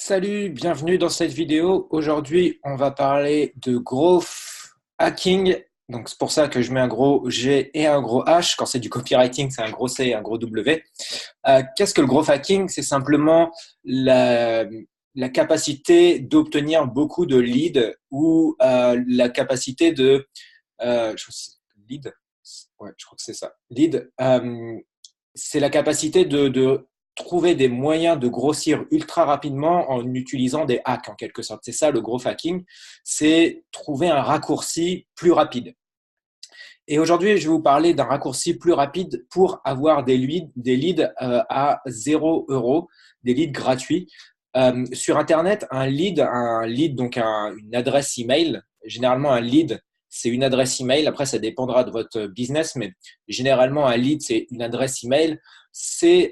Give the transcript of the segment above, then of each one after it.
Salut, bienvenue dans cette vidéo. Aujourd'hui, on va parler de growth hacking. Donc, c'est pour ça que je mets un gros G et un gros H. Quand c'est du copywriting, c'est un gros C et un gros W. Qu'est-ce que le growth hacking? C'est simplement la capacité d'obtenir beaucoup de leads ou la capacité de… lead? Ouais, je crois que c'est ça. Lead. C'est la capacité de trouver des moyens de grossir ultra rapidement en utilisant des hacks en quelque sorte. C'est ça le growth hacking, c'est trouver un raccourci plus rapide. Et aujourd'hui, je vais vous parler d'un raccourci plus rapide pour avoir des leads à 0 €, des leads gratuits. Sur Internet, un lead donc une adresse email, généralement un lead, c'est une adresse email. Après, ça dépendra de votre business, mais généralement, un lead, c'est une adresse email. Si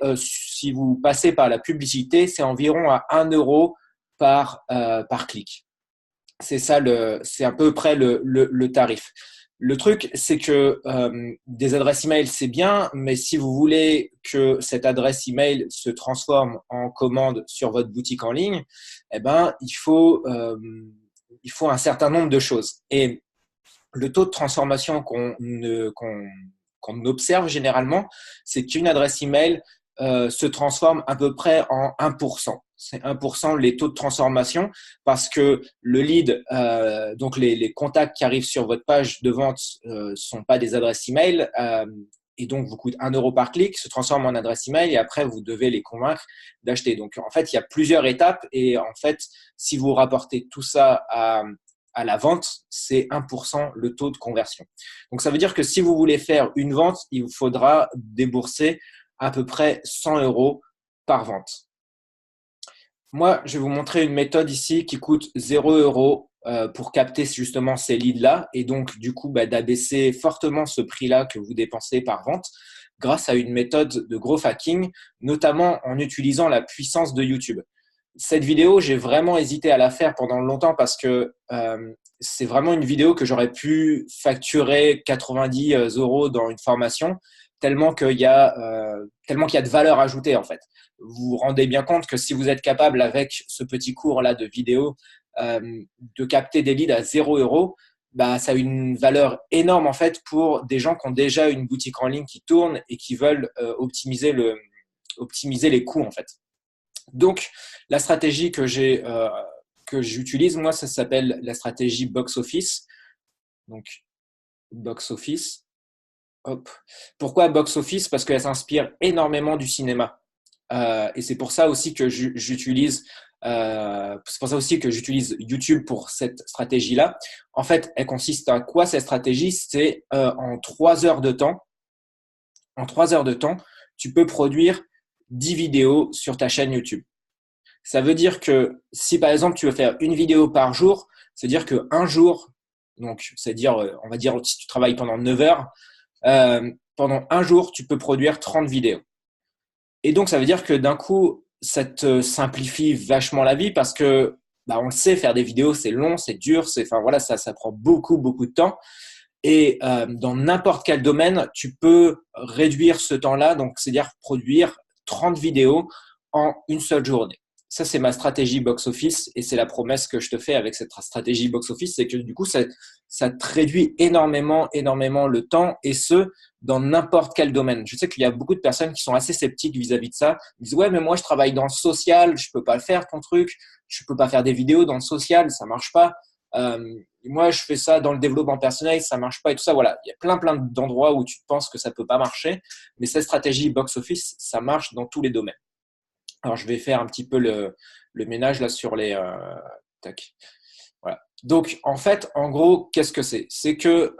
vous passez par la publicité, c'est environ à 1 € par clic. C'est à peu près le tarif. Le truc, c'est que des adresses email, c'est bien, mais si vous voulez que cette adresse email se transforme en commande sur votre boutique en ligne, eh ben, il faut un certain nombre de choses. Et le taux de transformation qu'on observe généralement, c'est qu'une adresse email se transforme à peu près en 1%. C'est 1% les taux de transformation parce que le lead, donc les contacts qui arrivent sur votre page de vente sont pas des adresses email et donc vous coûtent 1 € par clic, se transforment en adresse email et après vous devez les convaincre d'acheter. Donc en fait, il y a plusieurs étapes et en fait, si vous rapportez tout ça à la vente, c'est 1% le taux de conversion. Donc ça veut dire que si vous voulez faire une vente, il vous faudra débourser à peu près 100 € par vente. Moi, je vais vous montrer une méthode ici qui coûte 0 € pour capter justement ces leads-là et donc du coup d'abaisser fortement ce prix-là que vous dépensez par vente grâce à une méthode de growth hacking, notamment en utilisant la puissance de YouTube. Cette vidéo, j'ai vraiment hésité à la faire pendant longtemps parce que c'est vraiment une vidéo que j'aurais pu facturer 90 € dans une formation, tellement qu'il y a de valeur ajoutée en fait. Vous vous rendez bien compte que si vous êtes capable avec ce petit cours-là de vidéo de capter des leads à 0 €, bah, ça a une valeur énorme en fait pour des gens qui ont déjà une boutique en ligne qui tourne et qui veulent optimiser les coûts en fait. Donc, la stratégie que j'utilise, moi, ça s'appelle la stratégie box office. Donc, box office. Hop. Pourquoi box office? Parce qu'elle s'inspire énormément du cinéma. Et c'est pour ça aussi que c'est pour ça aussi que j'utilise YouTube pour cette stratégie-là. En fait, elle consiste à quoi cette stratégie? C'est en 3 heures de temps. En 3 heures de temps, tu peux produire 10 vidéos sur ta chaîne YouTube. Ça veut dire que si par exemple tu veux faire une vidéo par jour, c'est-à-dire qu'un jour, donc c'est-à-dire on va dire si tu travailles pendant 9 heures, pendant un jour tu peux produire 30 vidéos. Et donc ça veut dire que d'un coup ça te simplifie vachement la vie parce que bah, on le sait, faire des vidéos c'est long, c'est dur, enfin voilà, ça prend beaucoup de temps. Et dans n'importe quel domaine, tu peux réduire ce temps-là, donc c'est-à-dire produire 30 vidéos en une seule journée. Ça, c'est ma stratégie box-office et c'est la promesse que je te fais avec cette stratégie box-office, c'est que du coup, ça te réduit énormément le temps et ce, dans n'importe quel domaine. Je sais qu'il y a beaucoup de personnes qui sont assez sceptiques vis-à-vis de ça. Ils disent, ouais, mais moi, je travaille dans le social, je peux pas le faire, ton truc, je peux pas faire des vidéos dans le social, ça marche pas. Moi, je fais ça dans le développement personnel, ça marche pas et tout ça. Voilà, il y a plein d'endroits où tu penses que ça peut pas marcher, mais cette stratégie box office, ça marche dans tous les domaines. Alors, je vais faire un petit peu le ménage là sur les tac. Voilà. Donc, en fait, en gros, qu'est-ce que c'est? C'est que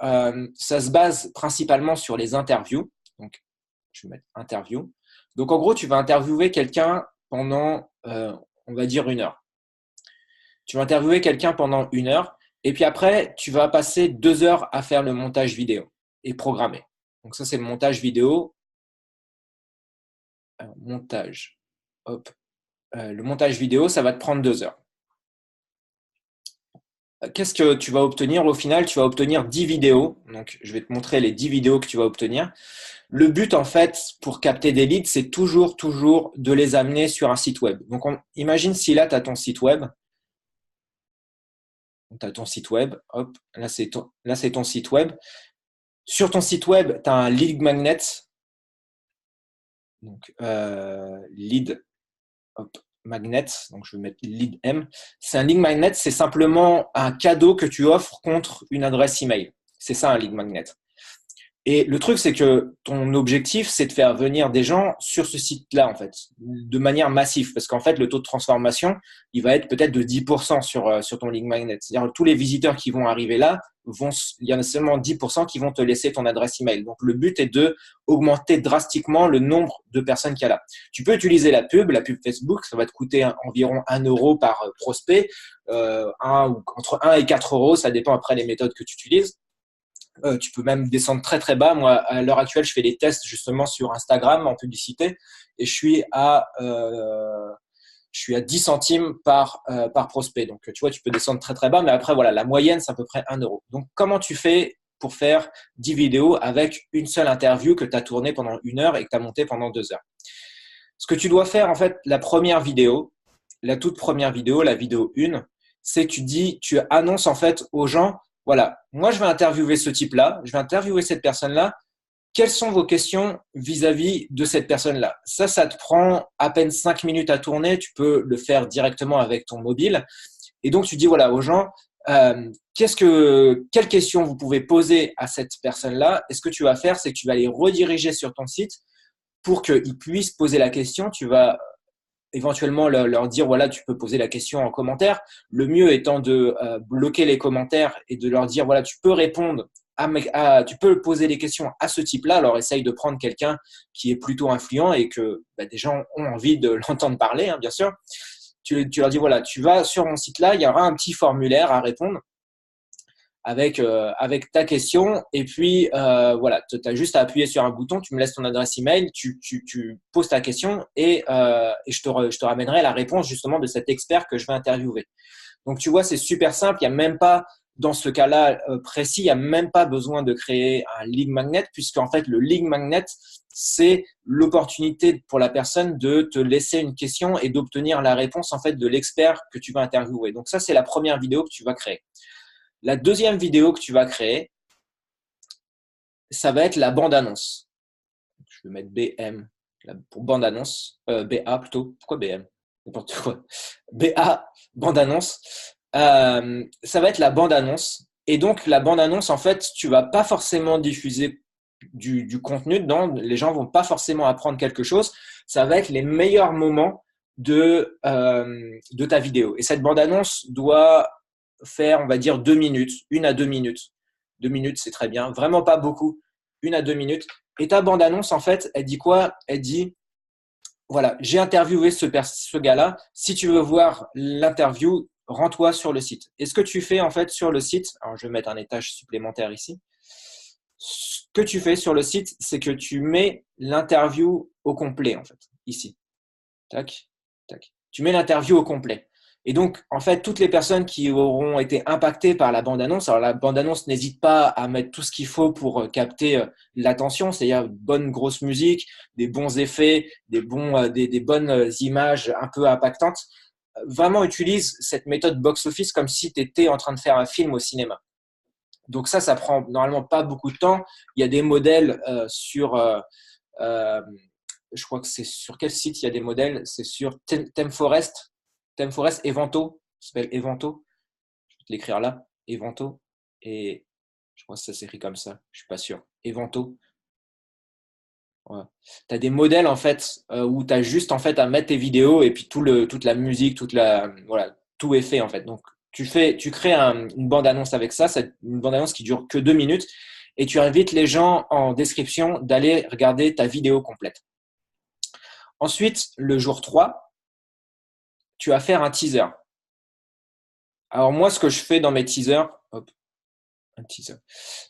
ça se base principalement sur les interviews. Donc, je vais mettre interview. Donc, en gros, tu vas interviewer quelqu'un pendant, on va dire, 1 heure. Tu vas interviewer quelqu'un pendant 1 heure et puis après, tu vas passer 2 heures à faire le montage vidéo et programmer. Donc ça, c'est le montage vidéo. Montage. Hop. Le montage vidéo, ça va te prendre 2 heures. qu'est-ce que tu vas obtenir au final? Tu vas obtenir 10 vidéos. Donc, je vais te montrer les 10 vidéos que tu vas obtenir. Le but, en fait, pour capter des leads, c'est toujours de les amener sur un site web. Donc, imagine si là, tu as ton site web. Tu as ton site web. Hop, là, c'est ton site web. Sur ton site web, tu as un lead magnet. Donc, lead hop, magnet. Donc, je vais mettre lead M. C'est un lead magnet, c'est simplement un cadeau que tu offres contre une adresse email. C'est ça, un lead magnet. Et le truc, c'est que ton objectif, c'est de faire venir des gens sur ce site-là, en fait, de manière massive. Parce qu'en fait, le taux de transformation, il va être peut-être de 10% sur ton lead magnet. C'est-à-dire que tous les visiteurs qui vont arriver là, il y en a seulement 10% qui vont te laisser ton adresse email. Donc, le but est de augmenter drastiquement le nombre de personnes qu'il y a là. Tu peux utiliser la pub Facebook, ça va te coûter environ 1 euro par prospect, entre 1 et 4 euros, ça dépend après les méthodes que tu utilises. Tu peux même descendre très très bas. Moi, à l'heure actuelle, je fais des tests justement sur Instagram en publicité et je suis à 10 centimes par prospect. Donc, tu vois, tu peux descendre très très bas, mais après, voilà, la moyenne, c'est à peu près 1 euro. Donc, comment tu fais pour faire 10 vidéos avec une seule interview que tu as tournée pendant 1 heure et que tu as montée pendant 2 heures? Ce que tu dois faire, en fait, la toute première vidéo, la vidéo 1, c'est que tu annonces en fait aux gens, voilà, moi je vais interviewer ce type-là, je vais interviewer cette personne-là. Quelles sont vos questions vis-à-vis de cette personne-là? Ça te prend à peine 5 minutes à tourner. Tu peux le faire directement avec ton mobile. Et donc, tu dis voilà aux gens, quelles questions vous pouvez poser à cette personne-là? Et ce que tu vas faire, c'est que tu vas les rediriger sur ton site pour qu'ils puissent poser la question. Tu vas éventuellement leur dire voilà, tu peux poser la question en commentaire. Le mieux étant de bloquer les commentaires et de leur dire voilà, tu peux répondre tu peux poser des questions à ce type-là. Alors essaye de prendre quelqu'un qui est plutôt influent et que des gens ont envie de l'entendre parler, hein, bien sûr. Tu leur dis voilà, tu vas sur mon site là, il y aura un petit formulaire à répondre avec ta question. Et puis, voilà, tu as juste à appuyer sur un bouton, tu me laisses ton adresse email, tu poses ta question et je te ramènerai la réponse justement de cet expert que je vais interviewer. Donc, tu vois, c'est super simple. Il n'y a même pas, dans ce cas-là précis, il n'y a même pas besoin de créer un lead magnet puisqu'en fait, le lead magnet, c'est l'opportunité pour la personne de te laisser une question et d'obtenir la réponse en fait de l'expert que tu vas interviewer. Donc, ça, c'est la première vidéo que tu vas créer. La deuxième vidéo que tu vas créer, ça va être la bande-annonce. Je vais mettre BM pour bande-annonce. BA plutôt. Pourquoi BM? N'importe quoi. BA, bande-annonce. Ça va être la bande-annonce. Et donc, la bande-annonce, en fait, tu vas pas forcément diffuser du contenu dedans. Les gens vont pas forcément apprendre quelque chose. Ça va être les meilleurs moments de ta vidéo. Et cette bande-annonce doit faire, on va dire, 2 minutes, 1 à 2 minutes. 2 minutes, c'est très bien. Vraiment pas beaucoup. 1 à 2 minutes. Et ta bande-annonce, en fait, elle dit quoi? Elle dit, voilà, j'ai interviewé ce gars-là. Si tu veux voir l'interview, rends-toi sur le site. Et ce que tu fais, en fait, sur le site, alors je vais mettre un étage supplémentaire ici. Ce que tu fais sur le site, c'est que tu mets l'interview au complet, en fait, ici. Tac, tac. Tu mets l'interview au complet. Et donc, en fait, toutes les personnes qui auront été impactées par la bande-annonce, alors la bande-annonce n'hésite pas à mettre tout ce qu'il faut pour capter l'attention, c'est-à-dire une bonne grosse musique, des bons effets, des bonnes images un peu impactantes. Vraiment utilise cette méthode box-office comme si tu étais en train de faire un film au cinéma. Donc ça prend normalement pas beaucoup de temps. Il y a des modèles je crois que c'est sur quel site il y a des modèles? C'est sur ThemeForest. ThemeForest, Evento. Ça s'appelle Evento. Je vais te l'écrire là. Evento. Et je crois que ça s'écrit comme ça. Je suis pas sûr. Evento. Ouais. Tu as des modèles en fait où tu as juste en fait à mettre tes vidéos et puis toute la musique, voilà, tout est fait en fait. Donc tu crées une bande-annonce avec ça, c'est une bande-annonce qui dure que 2 minutes et tu invites les gens en description d'aller regarder ta vidéo complète. Ensuite, le jour 3, tu vas faire un teaser. Alors moi, ce que je fais dans mes teasers, un teaser.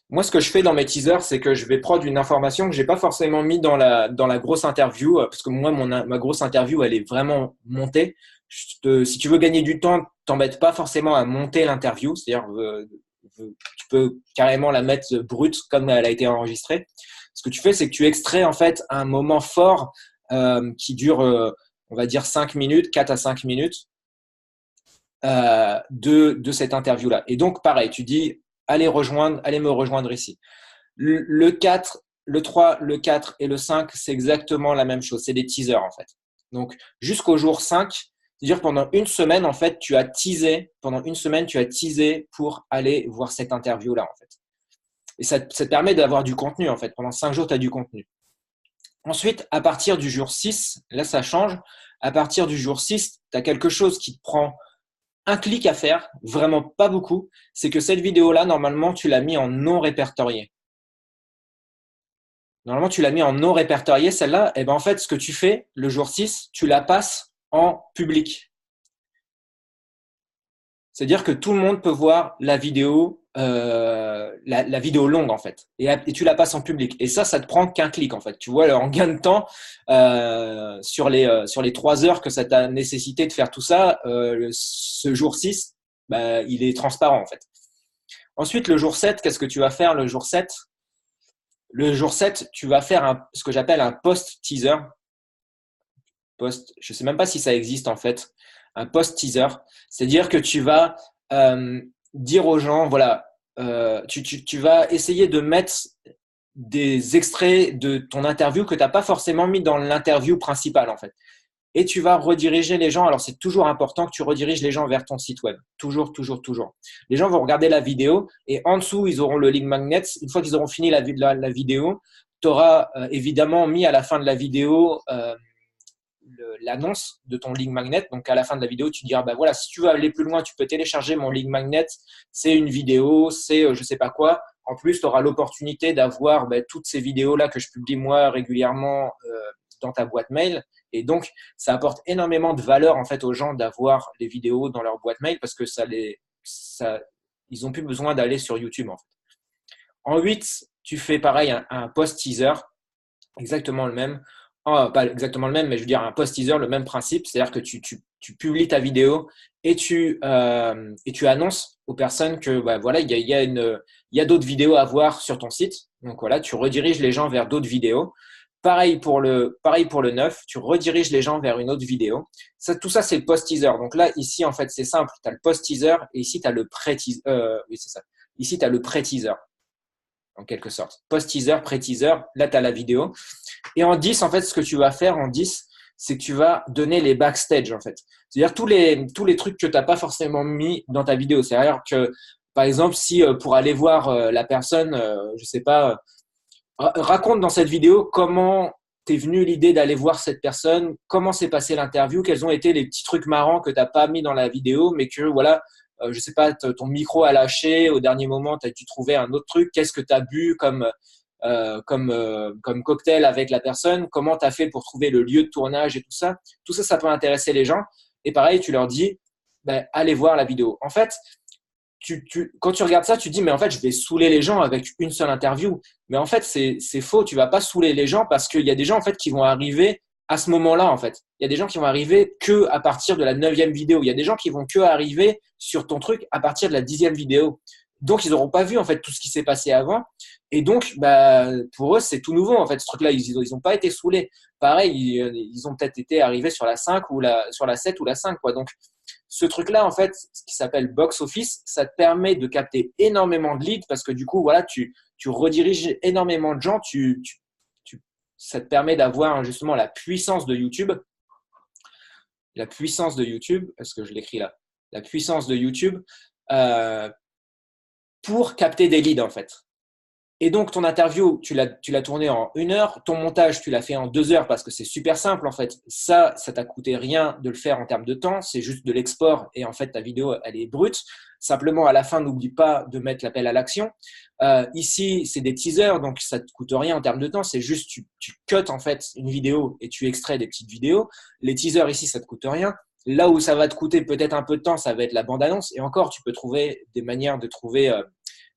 Moi, ce que je fais dans mes teasers, c'est que je vais prendre une information que j'ai pas forcément mis dans la grosse interview, parce que moi, ma grosse interview, elle est vraiment montée. Si tu veux gagner du temps, t'embêtes pas forcément à monter l'interview, c'est-à-dire tu peux carrément la mettre brute comme elle a été enregistrée. Ce que tu fais, c'est que tu extrais en fait un moment fort qui dure, on va dire 5 minutes, 4 à 5 minutes de cette interview-là. Et donc, pareil, tu dis, allez me rejoindre ici. Le 4, le 3, le 4 et le 5, c'est exactement la même chose. C'est des teasers en fait. Donc, jusqu'au jour 5, c'est-à-dire pendant une semaine, en fait, tu as teasé pour aller voir cette interview-là, en fait. Et ça te permet d'avoir du contenu, en fait. Pendant 5 jours, tu as du contenu. Ensuite, à partir du jour 6, là, ça change. À partir du jour 6, tu as quelque chose qui te prend un clic à faire, vraiment pas beaucoup. C'est que cette vidéo-là, normalement, tu l'as mis en non répertorié. Normalement, tu l'as mis en non répertorié, celle-là. Et ben, en fait, ce que tu fais le jour 6, tu la passes en public. C'est-à-dire que tout le monde peut voir la vidéo, la vidéo longue en fait, et tu la passes en public. Et ça te prend qu'un clic en fait. Tu vois, en gain de temps sur les 3 heures que ça t'a nécessité de faire tout ça, ce jour 6, bah, il est transparent en fait. Ensuite, le jour 7, qu'est-ce que tu vas faire le jour 7? Le jour 7, tu vas faire ce que j'appelle un post-teaser. Je ne sais même pas si ça existe en fait. Un post-teaser, c'est-à-dire que tu vas dire aux gens, voilà, tu vas essayer de mettre des extraits de ton interview que tu n'as pas forcément mis dans l'interview principale en fait. Et tu vas rediriger les gens. Alors, c'est toujours important que tu rediriges les gens vers ton site web. Toujours, toujours, toujours. Les gens vont regarder la vidéo et en dessous, ils auront le link magnet. Une fois qu'ils auront fini la vidéo, tu auras évidemment mis à la fin de la vidéo l'annonce de ton link magnet. Donc, à la fin de la vidéo, tu diras, bah voilà, si tu veux aller plus loin, tu peux télécharger mon link magnet. C'est une vidéo, c'est je sais pas quoi. En plus, tu auras l'opportunité d'avoir toutes ces vidéos-là que je publie moi régulièrement dans ta boîte mail. Et donc, ça apporte énormément de valeur en fait aux gens d'avoir les vidéos dans leur boîte mail parce que ils ont plus besoin d'aller sur YouTube en fait. En 8, tu fais pareil un post teaser, exactement le même. Pas exactement le même, mais je veux dire un post teaser, le même principe, c'est-à-dire que tu publies ta vidéo et tu annonces aux personnes que voilà, il y a d'autres vidéos à voir sur ton site. Donc voilà, tu rediriges les gens vers d'autres vidéos. Pareil pour le 9, tu rediriges les gens vers une autre vidéo. Tout ça, c'est le post-teaser. Donc là, ici, en fait, c'est simple. Tu as le post-teaser et ici, tu as le pré-teaser. Oui, c'est ça. Ici, tu as le pré-teaser, en quelque sorte. Post-teaser, pré-teaser, là, tu as la vidéo. Et en 10, en fait, ce que tu vas faire en 10, c'est que tu vas donner les backstage, en fait. C'est-à-dire tous les trucs que tu n'as pas forcément mis dans ta vidéo. C'est-à-dire que, par exemple, si pour aller voir la personne, je sais pas, raconte dans cette vidéo comment t'es venu l'idée d'aller voir cette personne, comment s'est passée l'interview, quels ont été les petits trucs marrants que t'as pas mis dans la vidéo, mais que voilà, je sais pas, ton micro a lâché au dernier moment, t'as dû trouver un autre truc, qu'est-ce que t'as bu comme cocktail avec la personne, comment t'as fait pour trouver le lieu de tournage et tout ça. Tout ça, ça peut intéresser les gens. Et pareil, tu leur dis, allez voir la vidéo. En fait, quand tu regardes ça, tu te dis, mais en fait, je vais saouler les gens avec une seule interview. Mais en fait, c'est faux. Tu vas pas saouler les gens parce qu'il y a des gens, en fait, qui vont arriver à ce moment-là, en fait. Il y a des gens qui vont arriver que à partir de la 9e vidéo. Il y a des gens qui vont que arriver sur ton truc à partir de la 10e vidéo. Donc, ils n'auront pas vu, en fait, tout ce qui s'est passé avant. Et donc, pour eux, c'est tout nouveau, en fait, ce truc-là. Ils ont pas été saoulés. Pareil, ils ont peut-être été arrivés sur la 5 ou sur la 7 ou la 5, quoi. Donc, ce truc-là, en fait, ce qui s'appelle box office, ça te permet de capter énormément de leads parce que du coup, voilà, tu rediriges énormément de gens. Ça te permet d'avoir justement la puissance de YouTube. La puissance de YouTube, est-ce que je l'écris là? La puissance de YouTube pour capter des leads, en fait. Et donc, ton interview, tu l'as tourné en 1 heure. Ton montage, tu l'as fait en 2 heures parce que c'est super simple, en fait. Ça t'a coûté rien de le faire en termes de temps. C'est juste de l'export et en fait, ta vidéo, elle est brute. Simplement, à la fin, n'oublie pas de mettre l'appel à l'action. Ici, c'est des teasers, donc ça te coûte rien en termes de temps. C'est juste, tu cut, en fait, une vidéo et tu extrais des petites vidéos. Les teasers, ici, ça te coûte rien. Là où ça va te coûter peut-être un peu de temps, ça va être la bande-annonce. Et encore, tu peux trouver des manières de trouver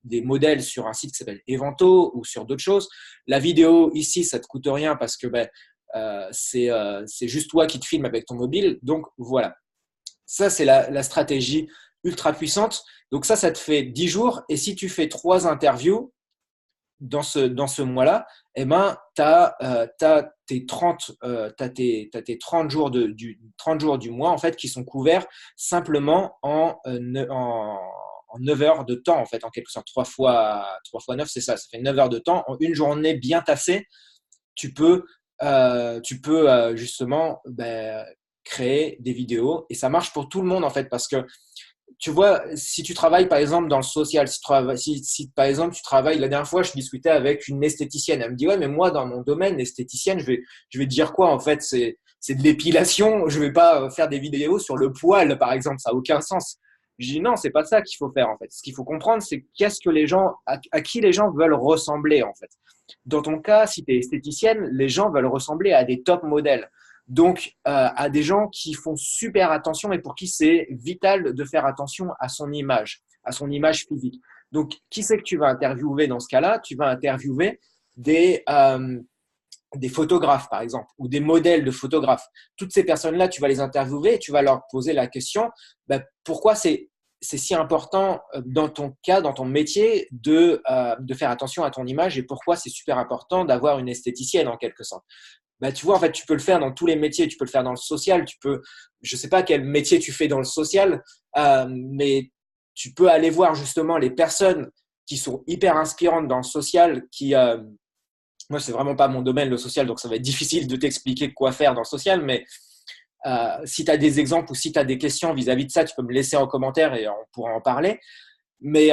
des modèles sur un site qui s'appelle Evento ou sur d'autres choses. La vidéo ici, ça te coûte rien parce que c'est juste toi qui te filmes avec ton mobile. Donc voilà. Ça, c'est la stratégie ultra puissante. Donc ça te fait 10 jours. Et si tu fais 3 interviews dans ce mois-là, eh ben, tu as, t'as tes 30 jours, 30 jours du mois en fait, qui sont couverts simplement en 9 heures de temps, en fait, en quelque sorte. 3 fois 9, c'est ça. Ça fait 9 heures de temps. En une journée bien tassée, tu peux, justement créer des vidéos. Et ça marche pour tout le monde, en fait, parce que tu vois, si tu travailles par exemple dans le social, si par exemple tu travailles, la dernière fois je discutais avec une esthéticienne, elle me dit ouais mais moi dans mon domaine esthéticienne je vais te dire quoi en fait, c'est de l'épilation, je vais pas faire des vidéos sur le poil par exemple, ça a aucun sens. Je dis non, c'est pas ça qu'il faut faire en fait. Ce qu'il faut comprendre c'est qu'est-ce que les gens à qui les gens veulent ressembler en fait. Dans ton cas, si tu es esthéticienne, les gens veulent ressembler à des top modèles. Donc, à des gens qui font super attention et pour qui c'est vital de faire attention à son image physique. Donc, qui c'est que tu vas interviewer dans ce cas-là? Tu vas interviewer des photographes, par exemple, ou des modèles de photographes. Toutes ces personnes-là, tu vas les interviewer et tu vas leur poser la question, pourquoi c'est si important dans ton cas, dans ton métier, de faire attention à ton image et pourquoi c'est super important d'avoir une esthéticienne en quelque sorte. Tu vois, en fait, tu peux le faire dans tous les métiers. Tu peux le faire dans le social. Je sais pas quel métier tu fais dans le social, mais tu peux aller voir justement les personnes qui sont hyper inspirantes dans le social, moi, c'est vraiment pas mon domaine, le social, donc ça va être difficile de t'expliquer quoi faire dans le social, mais si tu as des exemples ou si tu as des questions vis-à-vis de ça, tu peux me laisser en commentaire et on pourra en parler. Mais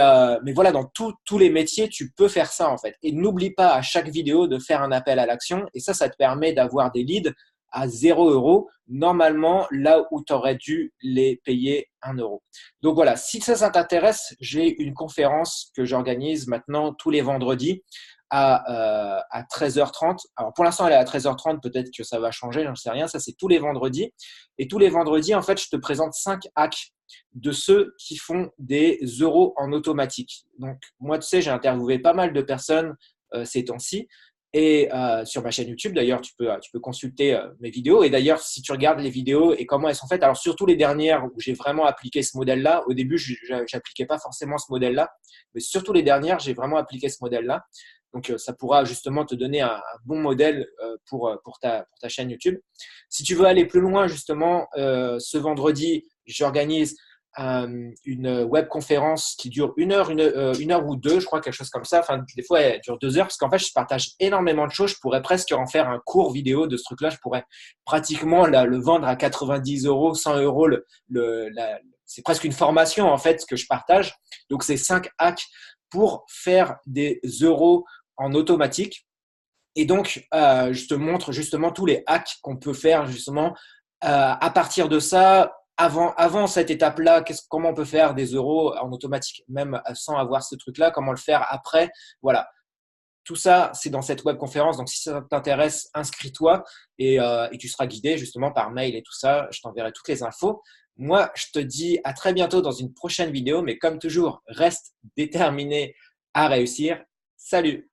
voilà, dans tous les métiers, tu peux faire ça en fait. Et n'oublie pas à chaque vidéo de faire un appel à l'action. Et ça te permet d'avoir des leads à 0 €, normalement là où tu aurais dû les payer 1 €. Donc voilà, si ça t'intéresse, j'ai une conférence que j'organise maintenant tous les vendredis à 13h30. Alors pour l'instant, elle est à 13h30, peut-être que ça va changer, j'en sais rien. Ça, c'est tous les vendredis. Et tous les vendredis, en fait, je te présente 5 hacks de ceux qui font des euros en automatique. Donc, moi, tu sais, j'ai interviewé pas mal de personnes ces temps-ci. Et sur ma chaîne YouTube, d'ailleurs, tu peux consulter mes vidéos. Et d'ailleurs, si tu regardes les vidéos et comment elles sont faites, alors surtout les dernières où j'ai vraiment appliqué ce modèle-là, au début, je n'appliquais pas forcément ce modèle-là, mais surtout les dernières, j'ai vraiment appliqué ce modèle-là. Donc, ça pourra justement te donner un bon modèle pour ta chaîne YouTube. Si tu veux aller plus loin, justement, ce vendredi, j'organise une webconférence qui dure 1 heure ou 2, je crois, quelque chose comme ça. Enfin, des fois, elle dure 2 heures parce qu'en fait, je partage énormément de choses. Je pourrais presque en faire un cours vidéo de ce truc-là. Je pourrais pratiquement le vendre à 90 €, 100 €. C'est presque une formation, en fait, ce que je partage. Donc, c'est 5 hacks pour faire des euros en automatique. Et donc, je te montre justement tous les hacks qu'on peut faire justement à partir de ça. Avant cette étape-là, comment on peut faire des euros en automatique, même sans avoir ce truc-là, comment le faire après. Voilà. Tout ça, c'est dans cette webconférence. Donc, si ça t'intéresse, inscris-toi et tu seras guidé justement par mail et tout ça. Je t'enverrai toutes les infos. Moi, je te dis à très bientôt dans une prochaine vidéo. Mais comme toujours, reste déterminé à réussir. Salut!